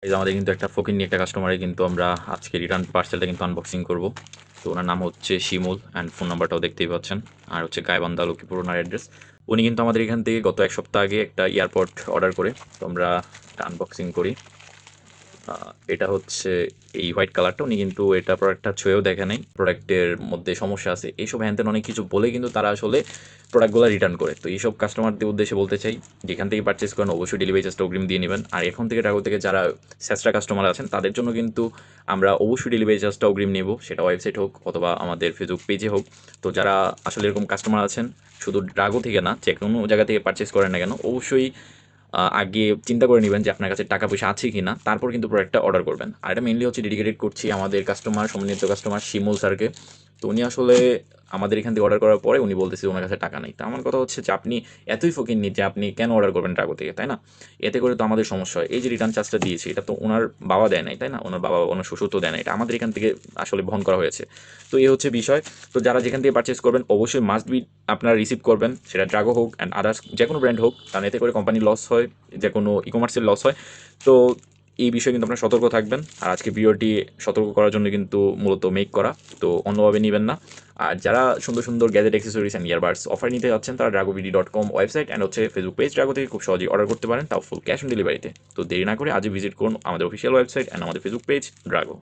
এই যে আমাদের কিন্তু একটা ফকিন্নি একটা কাস্টমারে কিন্তু আমরা আজকে রিটার্ন পার্সেলটা কিন্তু আনবক্সিং করব। তো ওনার নাম হচ্ছে শিমুল অ্যান্ড ফোন নাম্বারটাও দেখতেই পাচ্ছেন। আর হচ্ছে গাইবান্ধা লক্ষ্মীপুর ওনার অ্যাড্রেস। উনি কিন্তু আমাদের এখান থেকে গত ১ সপ্তাহ আগে একটা এয়ারপড অর্ডার করে, তো আমরা আনবক্সিং করি। এটা হচ্ছে এই হোয়াইট কালারটা। উনি কিন্তু এটা প্রোডাক্টটা ছুঁয়েও দেখে নাই, প্রোডাক্টের মধ্যে সমস্যা আছে এইসব হ্যান অনেক কিছু বলে কিন্তু তারা আসলে প্রোডাক্টগুলো রিটার্ন করে। তো এইসব কাস্টমারদের উদ্দেশ্যে বলতে চাই, যেখান থেকে পারচেস করেন অবশ্যই ডেলিভারি চার্জটা অগ্রিম দিয়ে নেবেন। আর এখন থেকে টাকা থেকে যারা স্যাসরা কাস্টমার আছেন তাদের জন্য কিন্তু আমরা অবশ্যই ডেলিভারি চার্জটা অগ্রিম নেব, সেটা ওয়েবসাইট হোক অথবা আমাদের ফেসবুক পেজে হোক। তো যারা আসলে এরকম কাস্টমার আছেন, শুধু ড্রাগো থেকে না, যে কোনো জায়গা থেকে পারচেস করেন না কেন, অবশ্যই আগে চিন্তা করে নেবেন যে আপনার কাছে টাকা পয়সা আছে কি না, তারপর কিন্তু প্রোডাক্টটা অর্ডার করবেন। আর এটা মেইনলি হচ্ছে ডেডিকেটেড করছি আমাদের কাস্টমার, সম্মানিত কাস্টমার শিমুল স্যারকে। তো উনি আসলে আমাদের এখান থেকে অর্ডার করার পরে উনি বলতেছে ওনার কাছে টাকা নেই। তো আমার কথা হচ্ছে যে আপনি এতই ফকিন্নি যে আপনি কেন অর্ডার করবেন ট্রাগো থেকে, তাই না? এতে করে তো আমাদের সমস্যা হয়। এই যে রিটার্ন চার্জটা দিয়েছি, এটা তো ওনার বাবা দেয় নাই, তাই না? ওনার বাবা ওনার শ্বশুর তো দেয় না, এটা আমাদের এখান থেকে আসলে বহন করা হয়েছে। তো এই হচ্ছে বিষয়। তো যারা যেখান থেকে পারচেস করবেন অবশ্যই মাস্ট বি আপনারা রিসিভ করবেন, সেটা ড্রাগো হোক অ্যান্ড আদার্স যে কোনো ব্র্যান্ড হোক, কারণ এতে করে কোম্পানির লস হয়, যে কোনো ই কমার্সের লস হয়। তো এই বিষয়ে কিন্তু আপনারা সতর্ক থাকবেন। আর আজকে ভিডিওটি সতর্ক করার জন্য কিন্তু মূলত মেক করা, তো অন্যভাবে নেবেন না। আর যারা সুন্দর সুন্দর gadget accessories and earbuds offer নিতে যাচ্ছেন, তারা dragovid.com ওয়েবসাইট অ্যান্ড হচ্ছে ফেসবুক পেজ ড্রাগো থেকে খুব সহজেই অর্ডার করতে পারেন, তাও ফুল ক্যাশ অন ডেলিভারিতে। তো দেরি না করে আজই ভিজিট করুন আমাদের অফিসিয়াল ওয়েবসাইট অ্যান্ড আমাদের ফেসবুক পেজ ড্রাগো।